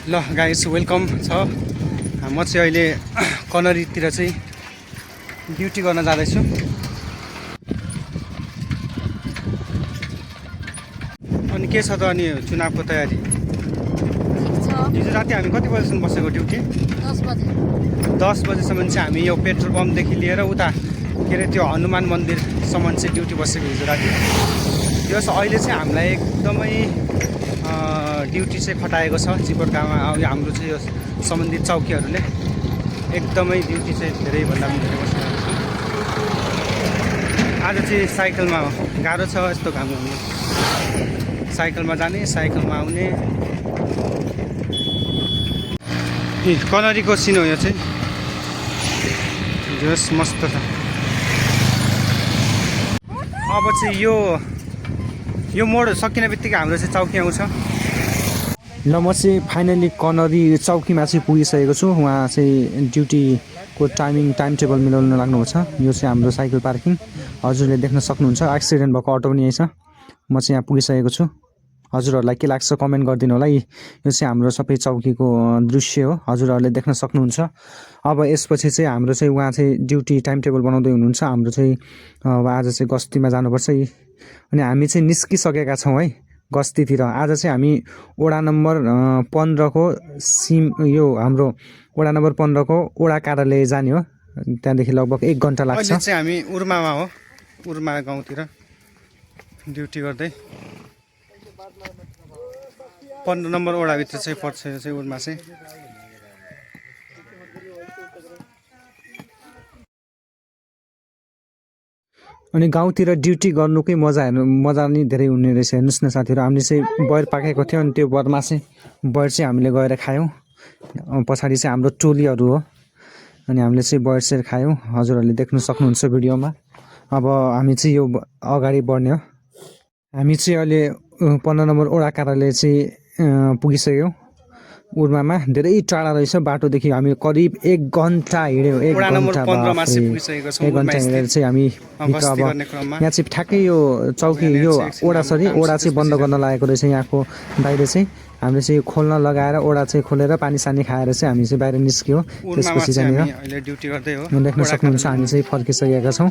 ल guys welcome छ। म चाहिँ अहिले कनरीतिर चाहिँ ड्युटी गर्न जाँदैछु। अनि के छ त अनि चुनावको तयारी? हिजो राति हामी कति बजेसम्म बसेको ड्युटी? 10 बजेसम्म चाहिँ हामी यो पेट्रोल पम्पदेखि लिएर उता के अरे त्यो हनुमान मन्दिरसम्म चाहिँ ड्युटी बसेको हिजो राति। यो अहिले चाहिँ हामीलाई एकदमै ड्युटी चाहिँ खटाएको छ चिपरकामा। हाम्रो चाहिँ यो सम्बन्धित चौकीहरूले एकदमै ड्युटी चाहिँ धेरैभन्दा पनि धेरै बसिरहेको छ। आज चाहिँ साइकलमा गाह्रो छ यस्तो काम गर्नु। साइकलमा जाने, साइकलमा आउने। कनरीको सिन हो यो चाहिँ, जस मस्त छ। अब चाहिँ यो मोड सकिने बित्तिकै हाम्रो चाहिँ चौकी आउँछ। ल म चाहिँ फाइनली कनरी चौकीमा चाहिँ पुगिसकेको छु। उहाँ चाहिँ ड्युटीको टाइम टेबल मिलाउन लाग्नुभएको छ। यो चाहिँ हाम्रो साइकल पार्किङ, हजुरले देख्न सक्नुहुन्छ। एक्सिडेन्ट भएको अटो पनि यही छ। म चाहिँ यहाँ पुगिसकेको छु। हजुरहरूलाई के लाग्छ कमेन्ट गरिदिनु होला। यो चाहिँ हाम्रो सबै चौकीको दृश्य हो, हजुरहरूले देख्न सक्नुहुन्छ। अब यसपछि चाहिँ हाम्रो चाहिँ उहाँ चाहिँ ड्युटी टाइम टेबल बनाउँदै हुनुहुन्छ। हाम्रो चाहिँ अब आज चाहिँ गस्तीमा जानुपर्छ। अनि हामी चाहिँ निस्किसकेका छौँ है गस्तीतिर। आज चाहिँ हामी वडा नम्बर 15 को यो हाम्रो वडा नम्बर 15 को वडा कार्यालय जाने हो। त्यहाँदेखि लगभग 1 घन्टा लाग्छ। अहिले चाहिँ हामी उर्मामा हो, उर्मा गाउँतिर ड्युटी गर्दै। 15 नम्बर वडाभित्र चाहिँ पर्छ यो चाहिँ उर्मा चाहिँ। अनि गाउँतिर ड्युटी गर्नुकै मजा नि धेरै हुने रहेछ। हेर्नुहोस् न साथीहरू, हामीले चाहिँ बयर पाकेको थियो। अनि त्यो बयरमा चाहिँ बयर चाहिँ हामीले गएर खायौँ। पछाडि चाहिँ हाम्रो टोलीहरू हो। अनि हामीले चाहिँ बयर चाहिँ खायौँ, हजुरहरूले देख्न सक्नुहुन्छ भिडियोमा। अब हामी चाहिँ यो अगाडि बढ्ने हो। हामी चाहिँ अहिले 15 नम्बर वडा कार्यालय चाहिँ पुगिसक्यौँ। उर्मामा धेरै टाढा रहेछ बाटोदेखि। हामी करिब 1 घन्टा हिँड्यौँ। 1 घन्टा हिँडेर चाहिँ हामी भित्र। अब यहाँ चाहिँ ठ्याक्कै यो चौकी यो वडा चाहिँ बन्द गर्न लागेको रहेछ। यहाँको बाहिर चाहिँ हामीले चाहिँ खोल्न लगाएर वडा चाहिँ खोलेर पानी सानी खाएर चाहिँ हामी चाहिँ बाहिर निस्क्यौँ। त्यसपछि चाहिँ देख्न सक्नुहुन्छ हामी चाहिँ फर्किसकेका छौँ।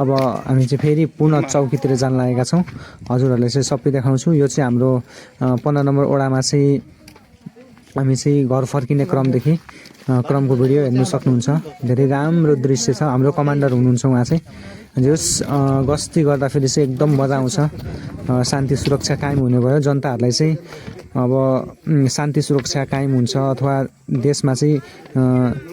अब हामी चाहिँ फेरि पुनः चौकीतिर जान लागेका छौँ। हजुरहरूले चाहिँ सबै देखाउँछु। यो चाहिँ हाम्रो 15 नम्बर वडामा चाहिँ हामी चाहिँ घर फर्किने क्रमको भिडियो हेर्नु सक्नुहुन्छ। धेरै राम्रो दृश्य छ। हाम्रो कमान्डर हुनुहुन्छ उहाँ चाहिँ। जस गस्ती गर्दाखेरि चाहिँ एकदम मजा आउँछ। शान्ति सुरक्षा कायम हुने भयो। जनताहरूलाई चाहिँ अब शान्ति सुरक्षा कायम हुन्छ अथवा देशमा चाहिँ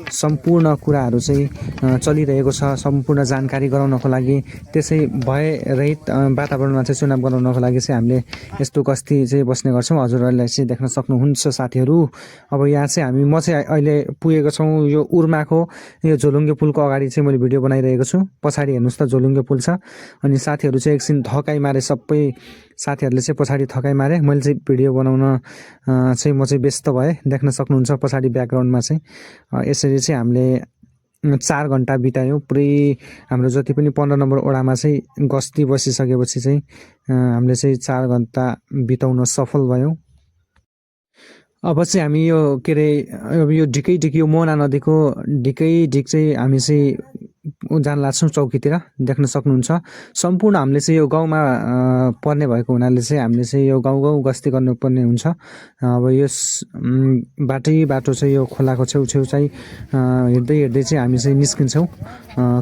सम्पूर्ण कुराहरू चाहिँ चलिरहेको छ, सम्पूर्ण जानकारी गराउनको लागि। त्यसै भयरहित वातावरणमा चाहिँ चुनाव गराउनको लागि चाहिँ हामीले यस्तो गस्ती चाहिँ बस्ने गर्छौँ। हजुरहरूलाई चाहिँ देख्न सक्नुहुन्छ साथीहरू। अब यहाँ चाहिँ म चाहिँ अहिले पुगेको छौँ यो उर्माको यो झोलुङ्गे पुलको अगाडि चाहिँ मैले भिडियो बनाइरहेको छु। पछाडि हेर्नुहोस् त झोलुङ्गे पुल छ। अनि साथीहरू चाहिँ एकछिन थकाइ मारे, सबै साथीहरूले चाहिँ पछाडि थकाइ मारे। मैले चाहिँ भिडियो बनाउन चाहिँ म चाहिँ व्यस्त भएँ। देख्न सक्नुहुन्छ पछाडि ब्याकग्राउन्डमा चाहिँ। यसरी चाहिँ हामीले 4 घन्टा बितायौँ। पुरै हाम्रो जति पनि 15 नम्बर वडामा चाहिँ गस्ती बसिसकेपछि चाहिँ हामीले चाहिँ 4 घन्टा बिताउन सफल भयौँ। अब चाहिँ हामी यो के अरे यो ढिकै यो मोहना नदीको ढिक चाहिँ हामी चाहिँ जान लाग्छौँ चौकीतिर। देख्न सक्नुहुन्छ सम्पूर्ण हामीले चाहिँ यो गाउँमा पर्ने भएको हुनाले चाहिँ हामीले चाहिँ यो गाउँ गस्ती गर्नुपर्ने हुन्छ। अब यस बाटो चाहिँ यो खोलाको छेउछेउ चाहिँ हिँड्दै चाहिँ हामी चाहिँ निस्किन्छौँ।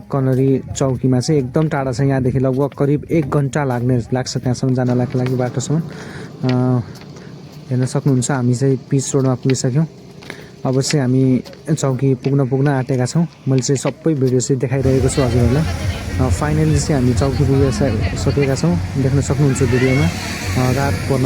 कनरी चौकीमा चाहिँ एकदम टाढा छ। यहाँदेखि लगभग करिब 1 घन्टा लाग्छ त्यहाँसम्म जानलाई लागि बाटोसम्म। हेर्न सक्नुहुन्छ हामी चाहिँ पिच रोडमा पुगिसक्यौँ। अब चाहिँ हामी चौकी पुग्न आँटेका छौँ। मैले चाहिँ सबै भिडियो चाहिँ देखाइरहेको छु हजुरहरूलाई। फाइनली चाहिँ हामी चौकी पुगिसकेका छौँ। देख्न सक्नुहुन्छ भिडियोमा रात पर्न